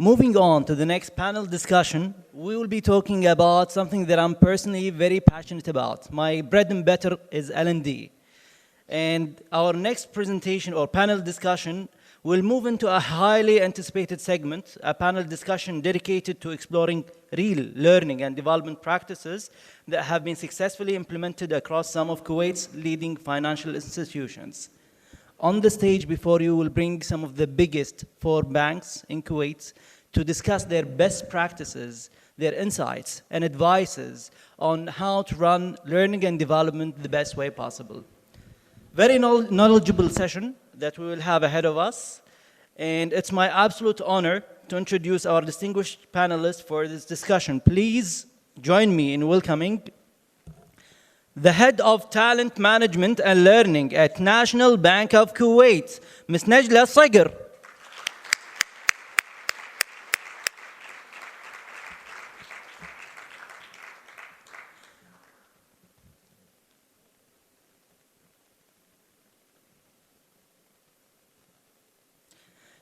Moving on to the next panel discussion, we will be talking about something that I'm personally very passionate about. My bread and butter is L&D. And our next presentation or panel discussion will move into a highly anticipated segment, a panel discussion dedicated to exploring real learning and development practices that have been successfully implemented across some of Kuwait's leading financial institutions. On the stage before you will bring some of the biggest 4 banks in Kuwait to discuss their best practices, their insights and advices on how to run learning and development the best way possible. Very knowledgeable session that we will have ahead of us. And it's my absolute honor to introduce our distinguished panelists for this discussion. Please join me in welcoming the Head of Talent Management and Learning at National Bank of Kuwait, Ms. Najla Sagr.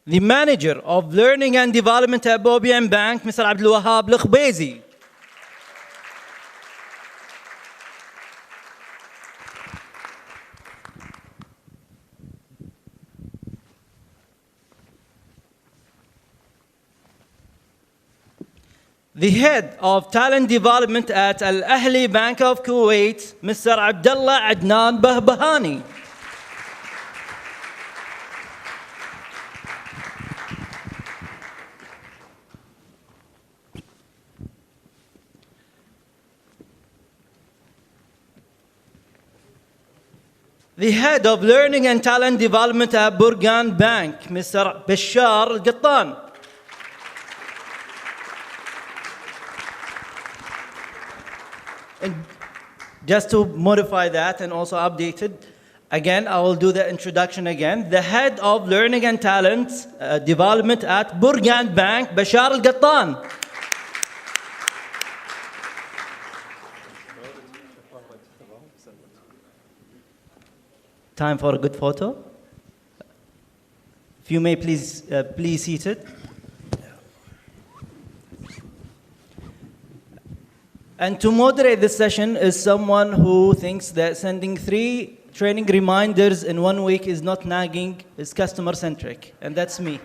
The Manager of Learning and Development at BOBN Bank, Mr. Abdul Wahab Al-Khbaizi. The Head of Talent Development at Al-Ahli Bank of Kuwait, Mr. Abdullah Adnan Bahbahani. The Head of Learning and Talent Development at Burgan Bank, Mr. Bashar Al-Qattan. And just to modify that and also update it, again, I will do the introduction again. The Head of Learning and Talent Development at Burgan Bank, Bashar Al-Qattan. Time for a good photo. If you may please seat it. And to moderate this session is someone who thinks that sending 3 training reminders in 1 week is not nagging, is customer centric, and that's me.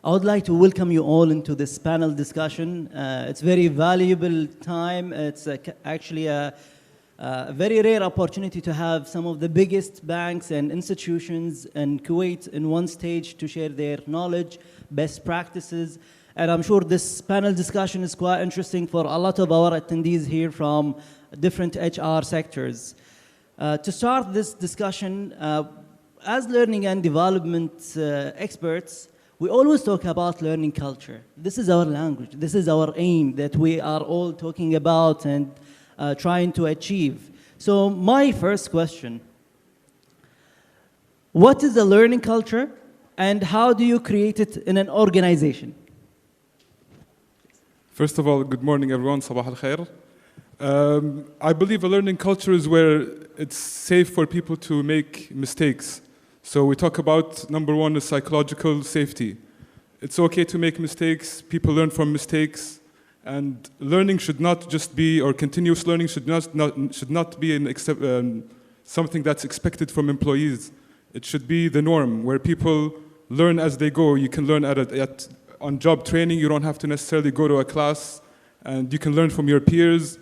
I would like to welcome you all into this panel discussion. It's very valuable time. It's actually a very rare opportunity to have some of the biggest banks and institutions in Kuwait in one stage to share their knowledge, best practices. And I'm sure this panel discussion is quite interesting for a lot of our attendees here from different HR sectors. To start this discussion, as learning and development experts, we always talk about learning culture. This is our language. This is our aim that we are all talking about and trying to achieve. So my first question, what is a learning culture and how do you create it in an organization? First of all, good morning everyone, Sabah al-Khair. I believe a learning culture is where it's safe for people to make mistakes. So we talk about, number 1 is psychological safety. It's okay to make mistakes, people learn from mistakes, and learning should not just be, or continuous learning should not be something that's expected from employees. It should be the norm, where people learn as they go. You can learn on-job training, you don't have to necessarily go to a class, and you can learn from your peers.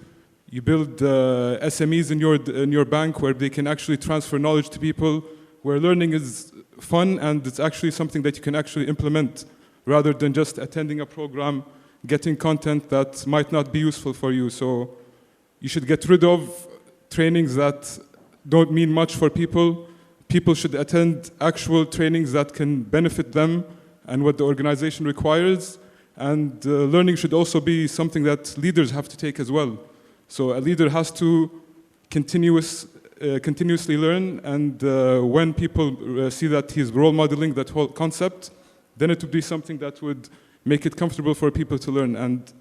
You build SMEs in your bank where they can actually transfer knowledge to people, where learning is fun and it's actually something that you can actually implement rather than just attending a program getting content that might not be useful for you. So you should get rid of trainings that don't mean much for people. People should attend actual trainings that can benefit them and what the organization requires. And learning should also be something that leaders have to take as well. So a leader has to continuously learn, and when people see that he's role modeling that whole concept, then it would be something that would make it comfortable for people to learn, and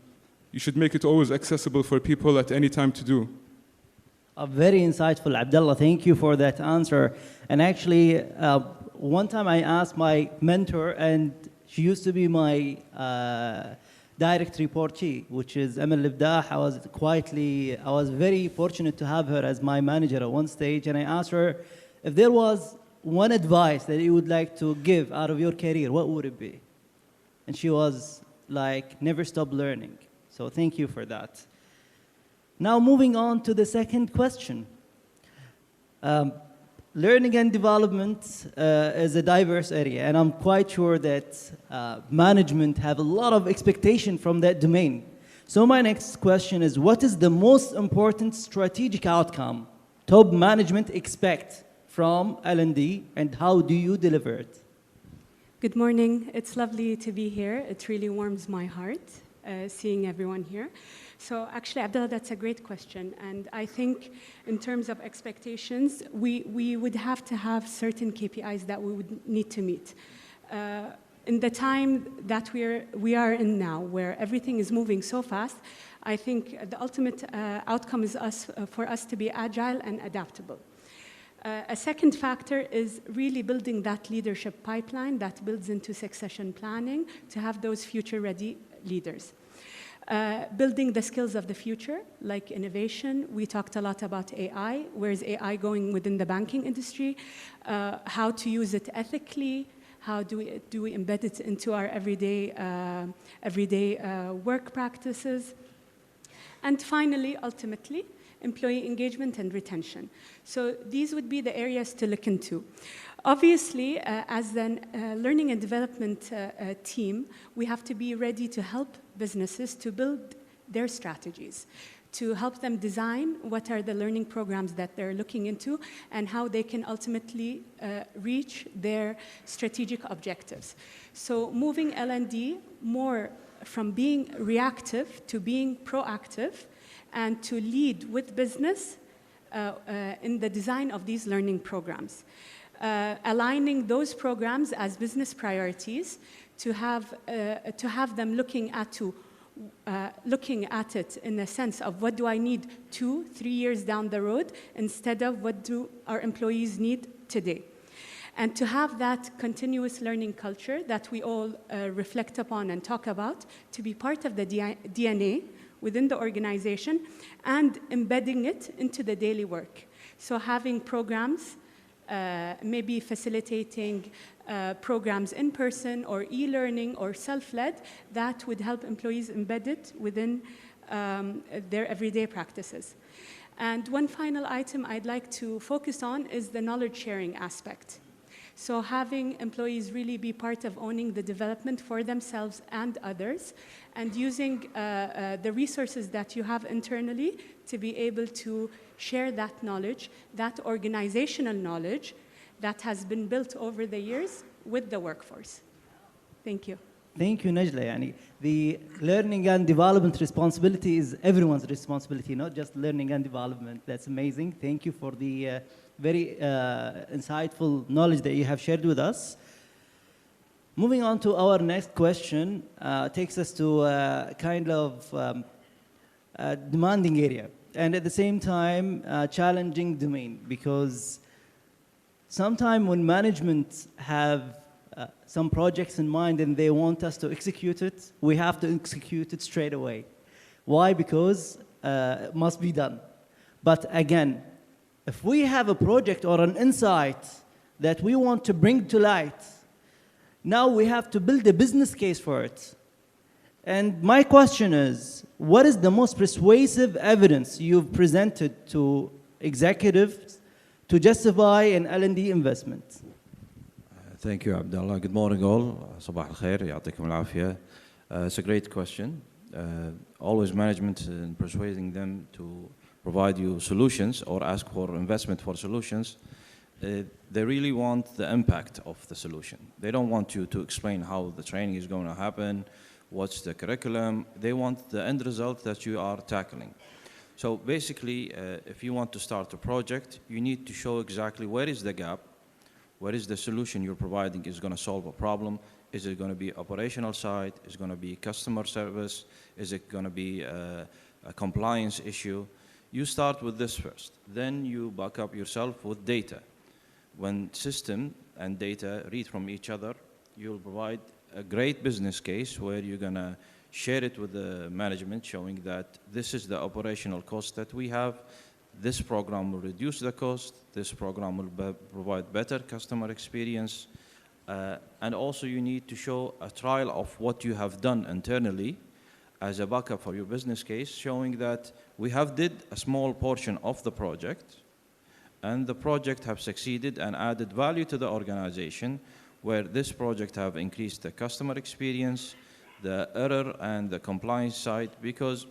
you should make it always accessible for people at any time to do. Very insightful, Abdullah. Thank you for that answer. And actually, one time I asked my mentor, and she used to be my direct reportee, which is Amal Libdah. I was very fortunate to have her as my manager at one stage, and I asked her if there was one advice that you would like to give out of your career, what would it be? And she was like, never stop learning. So thank you for that. Now moving on to the second question. Learning and development is a diverse area, and I'm quite sure that management have a lot of expectation from that domain. So my next question is, what is the most important strategic outcome top management expect from L&D, and how do you deliver it? Good morning. It's lovely to be here. It really warms my heart seeing everyone here. So actually, Abdullah, that's a great question. And I think in terms of expectations, we would have to have certain KPIs that we would need to meet. In the time that we are in now, where everything is moving so fast, I think the ultimate outcome is for us to be agile and adaptable. A second factor is really building that leadership pipeline that builds into succession planning to have those future-ready leaders. Building the skills of the future, like innovation. We talked a lot about AI. Where is AI going within the banking industry? How to use it ethically? How do we embed it into our everyday work practices? And finally, ultimately, employee engagement and retention. So these would be the areas to look into. Obviously, as a learning and development team, we have to be ready to help businesses to build their strategies, to help them design what are the learning programs that they're looking into and how they can ultimately reach their strategic objectives. So moving L&D more from being reactive to being proactive and to lead with business in the design of these learning programs. Aligning those programs as business priorities to have them looking at it in a sense of what do I need 2-3 years down the road instead of what do our employees need today. And to have that continuous learning culture that we all reflect upon and talk about to be part of the DNA within the organization and embedding it into the daily work. So having programs, maybe facilitating programs in person or e-learning or self-led that would help employees embed it within their everyday practices. And one final item I'd like to focus on is the knowledge sharing aspect. So having employees really be part of owning the development for themselves and others, and using the resources that you have internally to be able to share that knowledge, that organizational knowledge that has been built over the years with the workforce. Thank you. Thank you, Najla. Yani, the learning and development responsibility is everyone's responsibility, not just learning and development. That's amazing. Thank you for the very insightful knowledge that you have shared with us. Moving on to our next question, takes us to a kind of demanding area, and at the same time, challenging domain, because sometimes when management have some projects in mind and they want us to execute it, we have to execute it straight away. Why? Because it must be done. But again, if we have a project or an insight that we want to bring to light, now we have to build a business case for it. And my question is, what is the most persuasive evidence you've presented to executives to justify an L&D investment? Thank you, Abdullah. Good morning, all. صباح الخير. يعطيكم العافية. It's a great question. Always management and persuading them to provide you solutions or ask for investment for solutions. They really want the impact of the solution. They don't want you to explain how the training is going to happen, what's the curriculum. They want the end result that you are tackling. So basically, if you want to start a project, you need to show exactly where is the gap, where is the solution you're providing is going to solve a problem. Is it going to be operational side? Is it going to be customer service? Is it going to be a compliance issue? You start with this first. Then you back up yourself with data. When system and data read from each other, you'll provide a great business case where you're going to share it with the management, showing that this is the operational cost that we have. This program will reduce the cost. This program will provide better customer experience. And also you need to show a trial of what you have done internally as a backup for your business case, showing that we have did a small portion of the project and the project have succeeded and added value to the organization, where this project have increased the customer experience, the error and the compliance side, because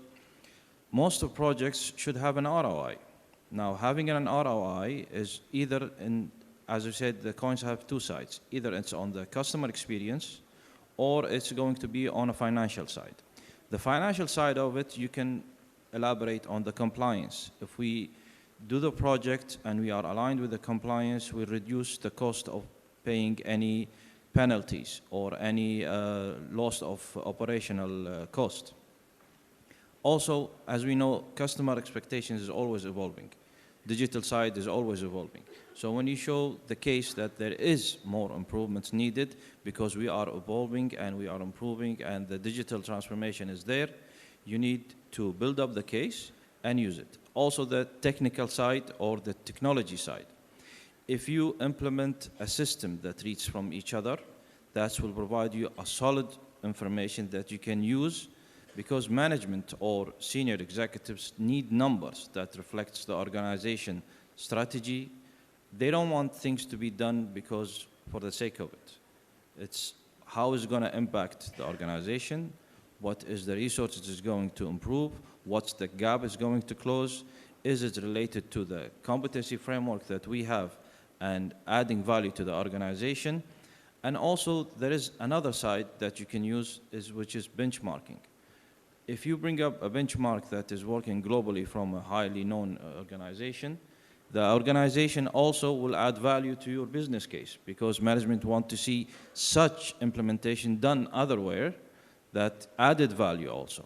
most of projects should have an ROI. Now, having an ROI is either in, as I said, the coins have two sides. Either it's on the customer experience or it's going to be on a financial side. The financial side of it, you can elaborate on the compliance. If we do the project and we are aligned with the compliance, we reduce the cost of paying any penalties or any loss of operational cost. Also, as we know, customer expectations is always evolving. Digital side is always evolving. So when you show the case that there is more improvements needed because we are evolving and we are improving and the digital transformation is there, you need to build up the case and use it. Also the technical side or the technology side. If you implement a system that reads from each other, that will provide you a solid information that you can use, because management or senior executives need numbers that reflects the organization strategy. They don't want things to be done because for the sake of it. It's how is it going to impact the organization, what is the resources is going to improve, what's the gap is going to close, is it related to the competency framework that we have and adding value to the organization. And also there is another side that you can use, which is benchmarking. If you bring up a benchmark that is working globally from a highly known organization, the organization also will add value to your business case, because management want to see such implementation done otherwhere that added value also.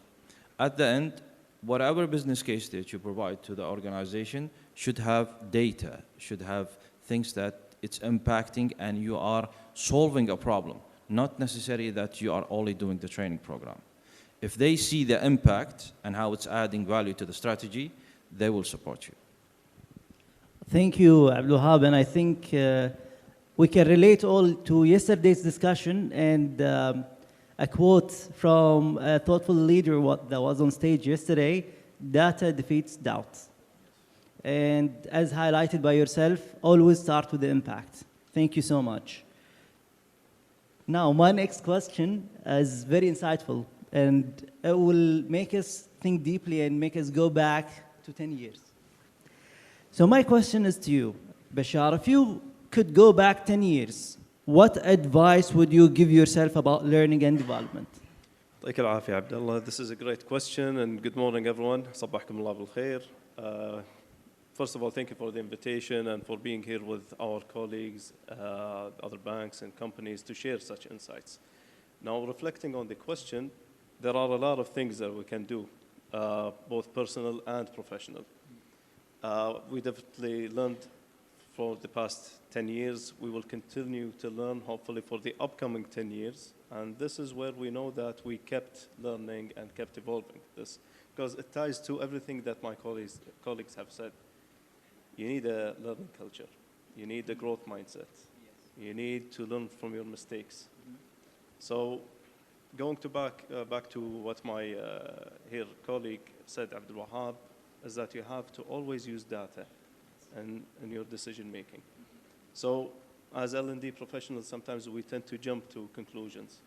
At the end, whatever business case that you provide to the organization should have data, should have things that it's impacting and you are solving a problem, not necessarily that you are only doing the training program. If they see the impact and how it's adding value to the strategy, they will support you. Thank you, Abdul Wahab, and I think we can relate all to yesterday's discussion and a quote from a thoughtful leader that was on stage yesterday: data defeats doubt. And as highlighted by yourself, always start with the impact. Thank you so much. Now, my next question is very insightful, and it will make us think deeply and make us go back to 10 years. So my question is to you, Bashar, if you could go back 10 years, what advice would you give yourself about learning and development? يعطيك العافية عبد الله. This is a great question, and good morning everyone. صبحكم الله بالخير. First of all, thank you for the invitation and for being here with our colleagues, other banks and companies to share such insights. Now, reflecting on the question, there are a lot of things that we can do, both personal and professional. We definitely learned for the past 10 years. We will continue to learn, hopefully, for the upcoming 10 years. And this is where we know that we kept learning and kept evolving this, because it ties to everything that my colleagues have said. You need a learning culture. You need a growth mindset. Yes. You need to learn from your mistakes. Mm-hmm. So going to back to what my here colleague said, Abdul Wahab, is that you have to always use data in your decision making. So as L&D professionals, sometimes we tend to jump to conclusions.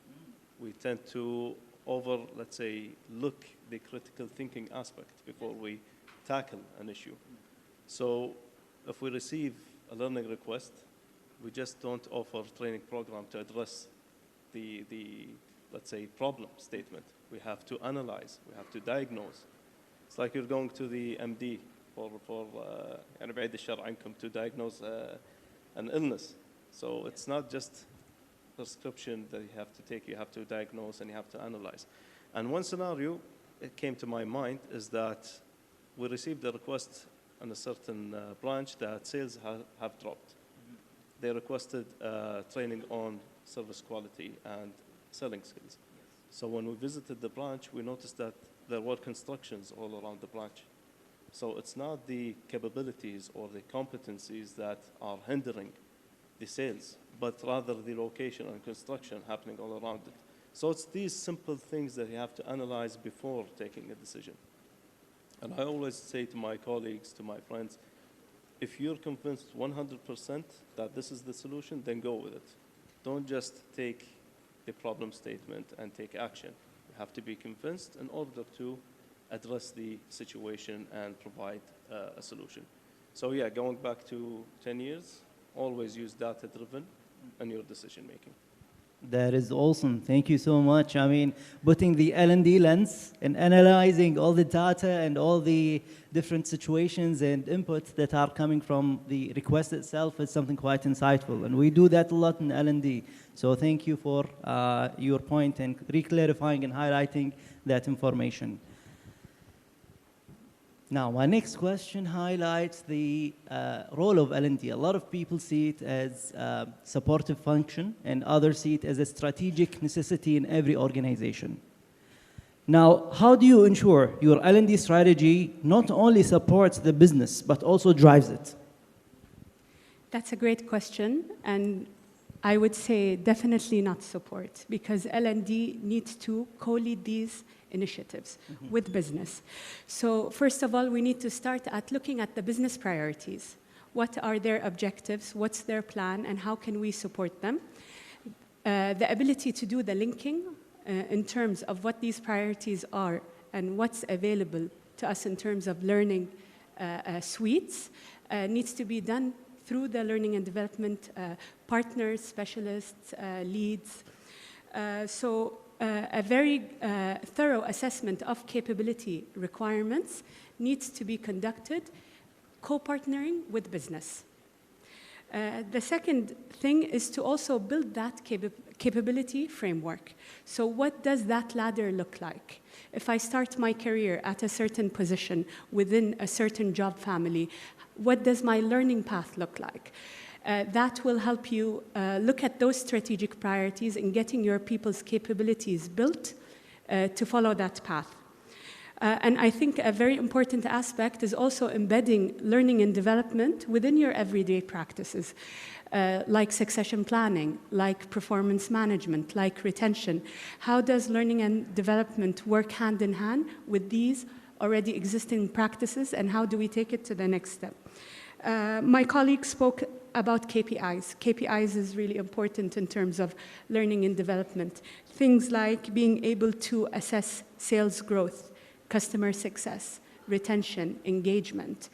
We tend to let's say, look the critical thinking aspect before we tackle an issue. So if we receive a learning request, we just don't offer training program to address the let's say, problem statement. We have to analyze, we have to diagnose. It's like you're going to the MD يعني بعيد الشر عنكم to diagnose an illness. So it's not just prescription that you have to take, you have to diagnose and you have to analyze. And one scenario that came to my mind is that we received a request on a certain branch that sales have dropped. They requested training on service quality and selling skills. So when we visited the branch, we noticed that there were constructions all around the branch. So it's not the capabilities or the competencies that are hindering the sales, but rather the location and construction happening all around it. So it's these simple things that you have to analyze before taking a decision. And I always say to my colleagues, to my friends, if you're convinced 100% that this is the solution, then go with it. Don't just take the problem statement and take action. You have to be convinced in order to address the situation and provide a solution. So yeah, going back to 10 years, always use data-driven in your decision-making. That is awesome. Thank you so much. I mean, putting the L&D lens and analyzing all the data and all the different situations and inputs that are coming from the request itself is something quite insightful. And we do that a lot in L&D. So thank you for your point and re-clarifying and highlighting that information. Now, my next question highlights the role of L&D. A lot of people see it as a supportive function, and others see it as a strategic necessity in every organization. Now, how do you ensure your L&D strategy not only supports the business, but also drives it? That's a great question, and I would say definitely not support, because L&D needs to co-lead these initiatives with business. So first of all, we need to start at looking at the business priorities. What are their objectives? What's their plan? And how can we support them? The ability to do the linking in terms of what these priorities are and what's available to us in terms of learning suites needs to be done through the learning and development partners, specialists, leads. A very thorough assessment of capability requirements needs to be conducted co-partnering with business. The second thing is to also build that capability framework. So what does that ladder look like? If I start my career at a certain position within a certain job family, what does my learning path look like? That will help you look at those strategic priorities and getting your people's capabilities built to follow that path. And I think a very important aspect is also embedding learning and development within your everyday practices, like succession planning, like performance management, like retention. How does learning and development work hand in hand with these already existing practices, and how do we take it to the next step? My colleague spoke about KPIs. KPIs is really important in terms of learning and development. Things like being able to assess sales growth, customer success, retention, engagement.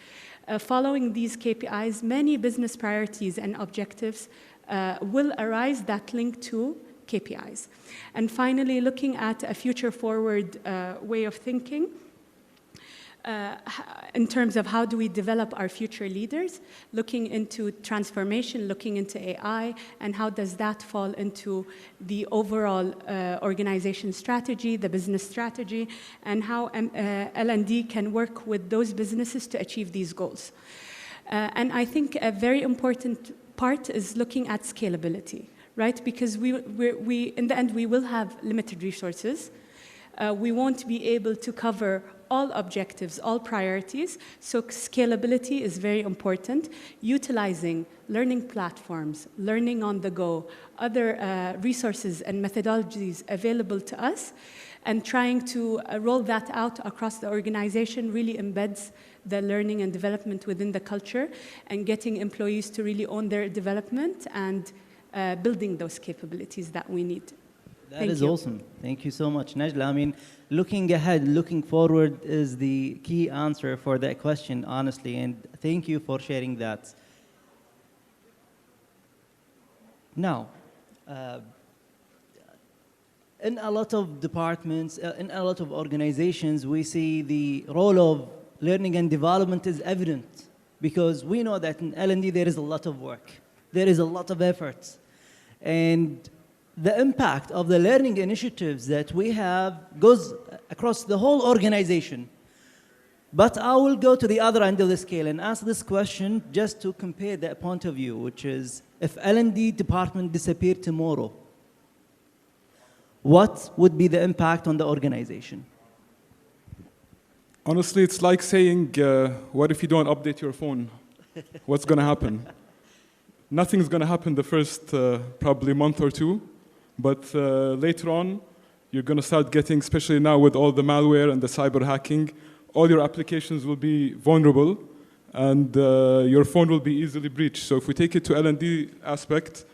Following these KPIs, many business priorities and objectives will arise that link to KPIs. And finally, looking at a future-forward way of thinking, in terms of how do we develop our future leaders, looking into transformation, looking into AI, and how does that fall into the overall organization strategy, the business strategy, and how L&D can work with those businesses to achieve these goals. And I think a very important part is looking at scalability, right? Because we in the end, we will have limited resources. We won't be able to cover all objectives, all priorities, so scalability is very important. Utilizing learning platforms, learning on the go, other resources and methodologies available to us, and trying to roll that out across the organization really embeds the learning and development within the culture, and getting employees to really own their development and building those capabilities that we need. That Thank is you. awesome. Thank you so much, Najla. I mean, looking ahead, looking forward is the key answer for that question, honestly. And thank you for sharing that. Now, uh, in a lot of departments, in a lot of organizations, we see the role of learning and development is evident because we know that in L&D there is a lot of work, there is a lot of effort, and the impact of the learning initiatives that we have goes across the whole organization. But I will go to the other end of the scale and ask this question just to compare that point of view, which is if L&D department disappeared tomorrow, what would be the impact on the organization? Honestly, it's like saying, what if you don't update your phone? What's going to happen? Nothing's going to happen the first probably month or two, but later on, you're going to start getting, especially now with all the malware and the cyber hacking, all your applications will be vulnerable and your phone will be easily breached. So if we take it to L&D aspect,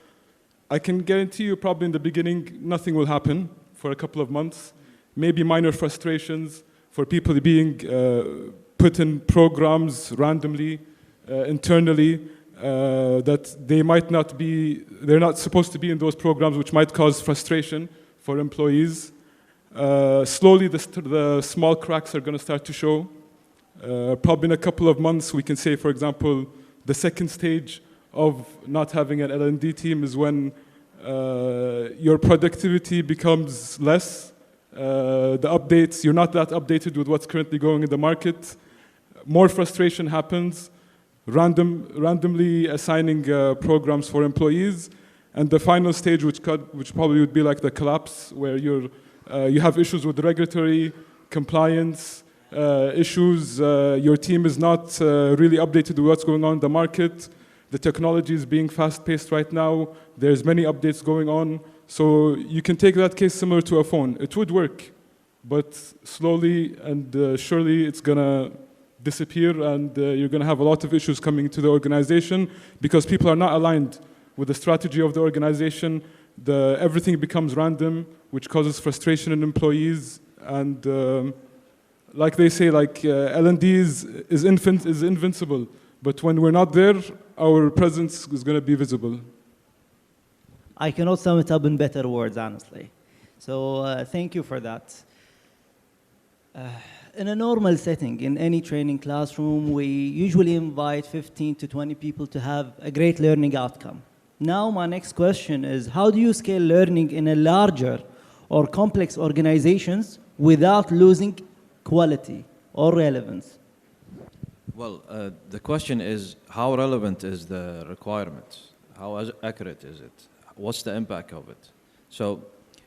I can guarantee you probably in the beginning, nothing will happen for a couple of months. Maybe minor frustrations for people being put in programs randomly, internally, that they might not be, they're not supposed to be in those programs, which might cause frustration for employees. Slowly, the small cracks are going to start to show. Probably in a couple of months, we can say, for example, the second stage of not having an L&D team is when your productivity becomes less. The updates, you're not that updated with what's currently going in the market. More frustration happens, randomly assigning programs for employees. And the final stage, which probably would be like the collapse, where you have issues with regulatory compliance, issues, your team is not really updated with what's going on in the market. The technology is being fast-paced right now. There's many updates going on. So you can take that case similar to a phone. It would work, but slowly and surely it's going to disappear and you're going to have a lot of issues coming to the organization because people are not aligned with the strategy of the organization. Everything becomes random, which causes frustration in employees. And like they say, like L&D is invincible. But when we're not there, our presence is going to be visible. I cannot sum it up in better words, honestly. So thank you for that. In a normal setting, in any training classroom, we usually invite 15 to 20 people to have a great learning outcome. Now, my next question is, how do you scale learning in a larger or complex organizations without losing quality or relevance? Well, the question is, how relevant is the requirement? How accurate is it? What's the impact of it? So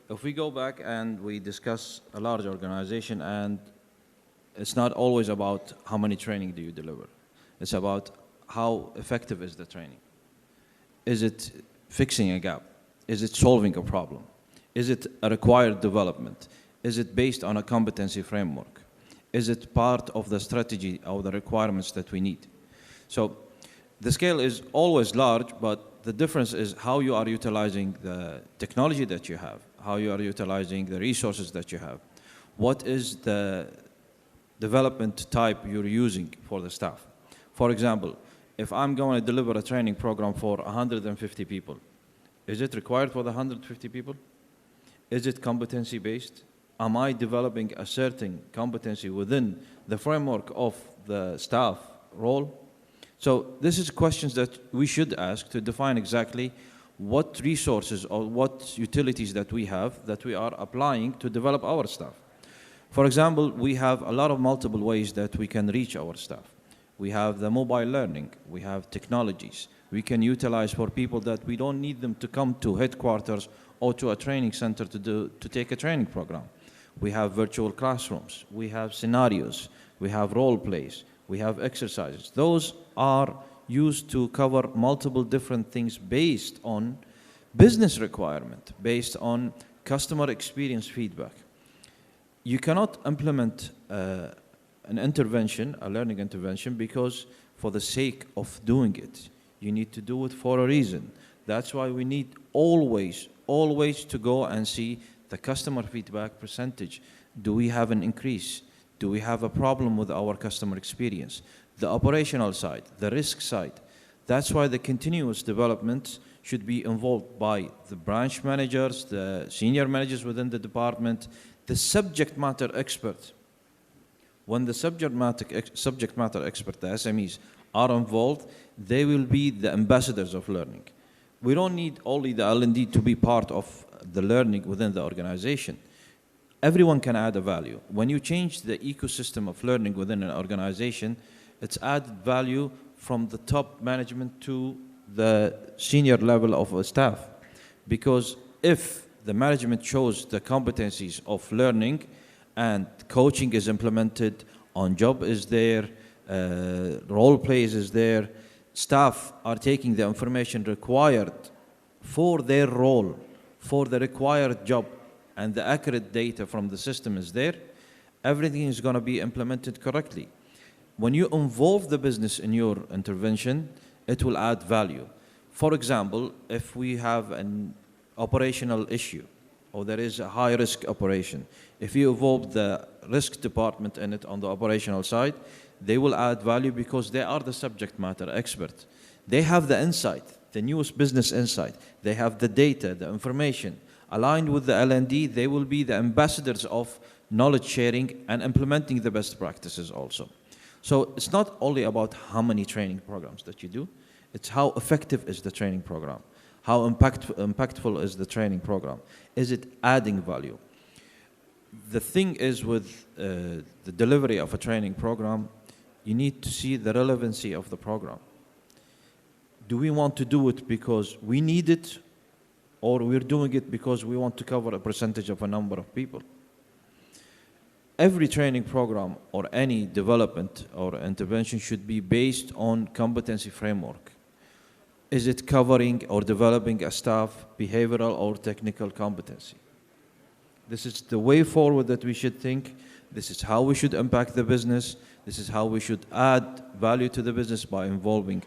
if we go back and we discuss a large organization, and it's not always about how many training do you deliver. It's about how effective is the training. Is it fixing a gap? Is it solving a problem? Is it a required development? Is it based on a competency framework? Is it part of the strategy or the requirements that we need? So the scale is always large, but the difference is how you are utilizing the technology that you have, how you are utilizing the resources that you have. What is the development type you're using for the staff? For example, if I'm going to deliver a training program for 150 people, is it required for the 150 people? Is it competency-based? Am I developing a certain competency within the framework of the staff role? So this is questions that we should ask to define exactly what resources or what utilities that we have that we are applying to develop our staff. For example, we have a lot of multiple ways that we can reach our staff. We have the mobile learning, we have technologies. We can utilize for people that we don't need them to come to headquarters or to a training center to take a training program. We have virtual classrooms, we have scenarios, we have role plays, we have exercises. Those are used to cover multiple different things based on business requirement, based on customer experience feedback. You cannot implement an intervention, a learning intervention, because for the sake of doing it. You need to do it for a reason. That's why we need always to go and see the customer feedback percentage. Do we have an increase? Do we have a problem with our customer experience? The operational side, the risk side. That's why the continuous development should be involved by the branch managers, the senior managers within the department, the subject matter expert. When the subject matter expert, the SMEs, are involved, they will be the ambassadors of learning. We don't need only the L&D to be part of the learning within the organization. Everyone can add a value. When you change the ecosystem of learning within an organization, it's added value from the top management to the senior level of a staff. Because if the management shows the competencies of learning and coaching is implemented, on-job is there, role plays is there, staff are taking the information required for their role, for the required job, and the accurate data from the system is there, everything is going to be implemented correctly. When you involve the business in your intervention, it will add value. For example, if we have an operational issue, or there is a high-risk operation, if you involve the risk department in it on the operational side, they will add value because they are the subject matter expert. They have the insight, the newest business insight. They have the data, the information. Aligned with the L&D, they will be the ambassadors of knowledge sharing and implementing the best practices also. So it's not only about how many training programs that you do, it's how effective is the training program. How impactful is the training program? Is it adding value? The thing is with the delivery of a training program, you need to see the relevancy of the program. Do we want to do it because we need it, or we're doing it because we want to cover a percentage of a number of people? Every training program or any development or intervention should be based on competency framework. Is it covering or developing a staff behavioral or technical competency? This is the way forward that we should think. This is how we should impact the business. This is how we should add value to the business by involving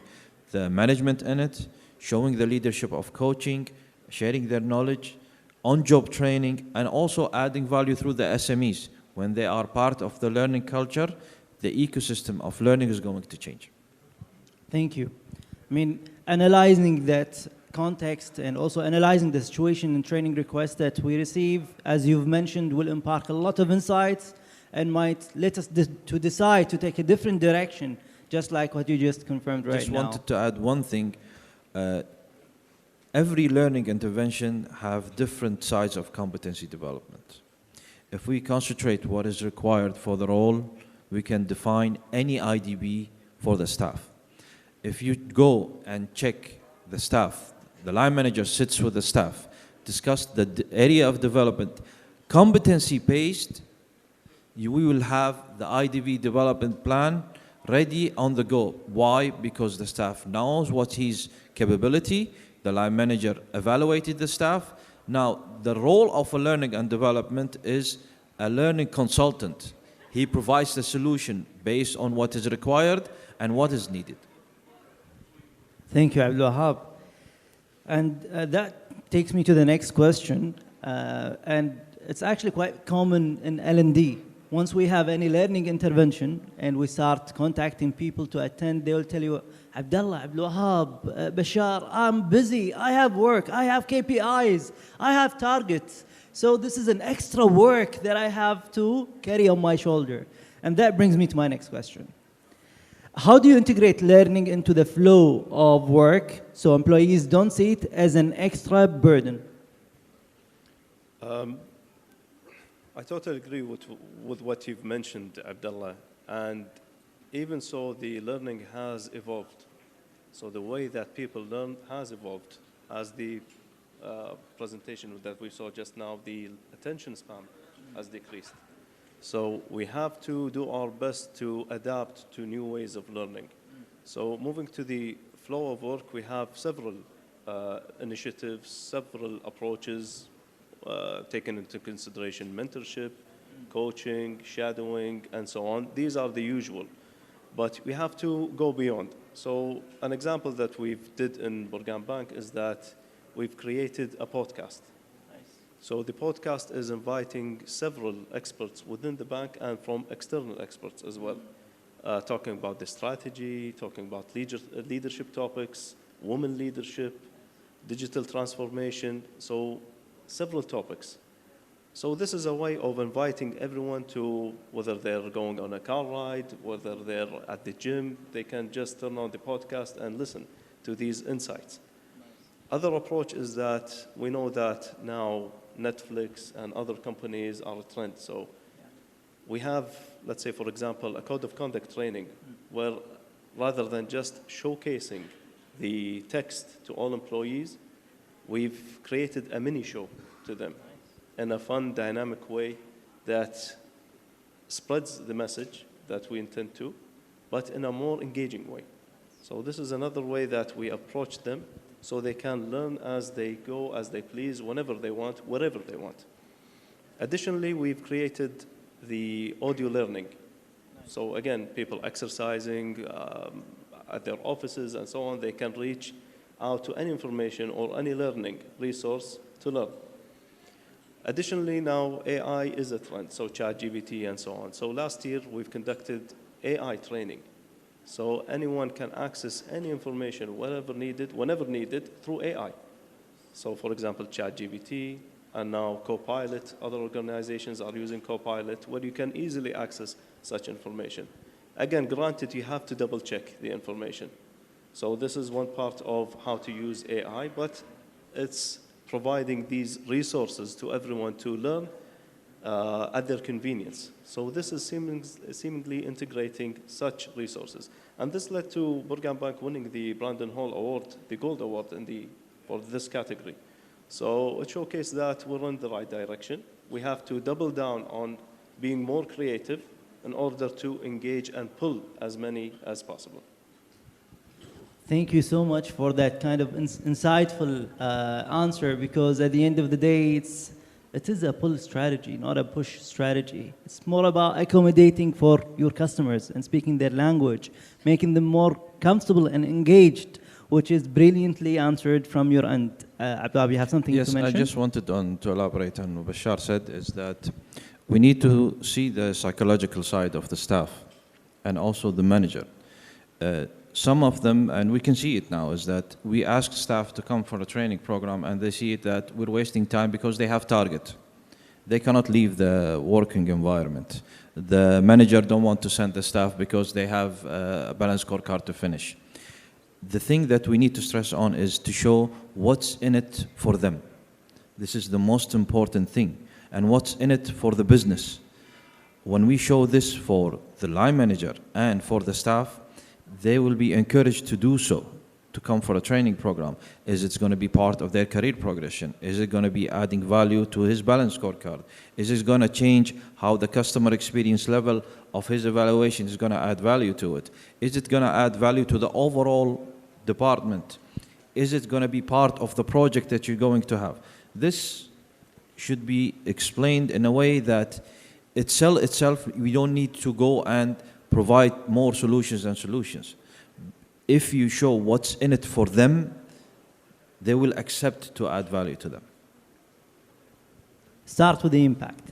the management in it, showing the leadership of coaching, sharing their knowledge, on-job training, and also adding value through the SMEs. When they are part of the learning culture, the ecosystem of learning is going to change. Thank you. I mean, analyzing that context and also analyzing the situation and training requests that we receive, as you've mentioned, will impart a lot of insights and might let us to decide to take a different direction, just like what you just confirmed right now. Just wanted to add one thing. Every learning intervention have different sides of competency development. If we concentrate what is required for the role, we can define any IDB for the staff. If you go and check the staff, the line manager sits with the staff, discuss the area of development, competency-based, we will have the IDB development plan ready on the go. Why? Because the staff knows what his capability, the line manager evaluated the staff. Now, the role of a learning and development is a learning consultant. He provides the solution based on what is required and what is needed. Thank you, Abdul Wahab. And that takes me to the next question. And it's actually quite common in L&D. Once we have any learning intervention and we start contacting people to attend, they will tell you, Abdullah, Abdul Wahab, Bashar, I'm busy, I have work, I have KPIs, I have targets. So this is an extra work that I have to carry on my shoulder. And that brings me to my next question. How do you integrate learning into the flow of work so employees don't see it as an extra burden? I totally agree with what you've mentioned, Abdullah. And even so, the learning has evolved. So the way that people learn has evolved. As the presentation that we saw just now, the attention span has decreased. So we have to do our best to adapt to new ways of learning. So moving to the flow of work, we have several initiatives, several approaches taken into consideration: mentorship, coaching, shadowing, and so on. These are the usual, but we have to go beyond. So an example that we've did in Burgan Bank is that we've created a podcast. Nice. So the podcast is inviting several experts within the bank and from external experts as well, talking about the strategy, talking about leadership topics, women leadership, digital transformation, so several topics. So this is a way of inviting everyone to, whether they're going on a car ride, whether they're at the gym, they can just turn on the podcast and listen to these insights. Other approach is that we know that now Netflix and other companies are a trend. So we have, let's say, for example, a code of conduct training where rather than just showcasing the text to all employees, we've created a mini show to them in a fun, dynamic way that spreads the message that we intend to, but in a more engaging way. So this is another way that we approach them so they can learn as they go, as they please, whenever they want, wherever they want. Additionally, we've created the audio learning. So again, people exercising at their offices and so on, they can reach out to any information or any learning resource to learn. Additionally, now AI is a trend, so ChatGPT and so on. So last year, we've conducted AI training. So anyone can access any information whenever needed through AI. So for example, ChatGPT and now Copilot, other organizations are using Copilot where you can easily access such information. Again, granted, you have to double check the information. So this is one part of how to use AI, but it's providing these resources to everyone to learn at their convenience. So this is seemingly integrating such resources. And this led to Burgan Bank winning the Brandon Hall Award, the Gold Award for this category. So it showcased that we're in the right direction. We have to double down on being more creative in order to engage and pull as many as possible. Thank you so much for that kind of insightful answer, because at the end of the day, it is a pull strategy, not a push strategy. It's more about accommodating for your customers and speaking their language, making them more comfortable and engaged, which is brilliantly answered from your end. Abdullah, you have something Yes, to mention? I just wanted to elaborate on what Bashar said, is that we need to see the psychological side of the staff and also the manager. Some of them, and we can see it now, is that we ask staff to come for a training program and they see that we're wasting time because they have target. They cannot leave the working environment. The manager don't want to send the staff because they have a balanced scorecard to finish. The thing that we need to stress on is to show what's in it for them. This is the most important thing. And what's in it for the business. When we show this for the line manager and for the staff, they will be encouraged to do so, to come for a training program. Is it going to be part of their career progression? Is it going to be adding value to his balance scorecard? Is it going to change how the customer experience level of his evaluation is going to add value to it? Is it going to add value to the overall department? Is it going to be part of the project that you're going to have? This should be explained in a way that itself, we don't need to go and provide more solutions and solutions. If you show what's in it for them, they will accept to add value to them. Start with the impact.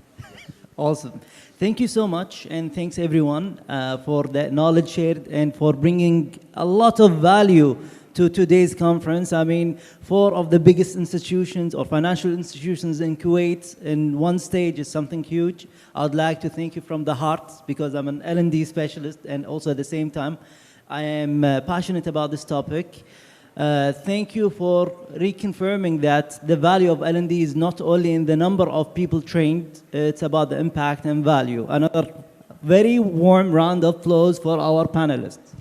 Awesome. Thank you so much, and thanks everyone for the knowledge shared and for bringing a lot of value to today's conference. I mean, 4 of the biggest institutions or financial institutions in Kuwait in one stage is something huge. I'd like to thank you from the heart, because I'm an L&D specialist, and also at the same time, I am passionate about this topic. Thank you for reconfirming that the value of L&D is not only in the number of people trained, it's about the impact and value. Another very warm round of applause for our panelists.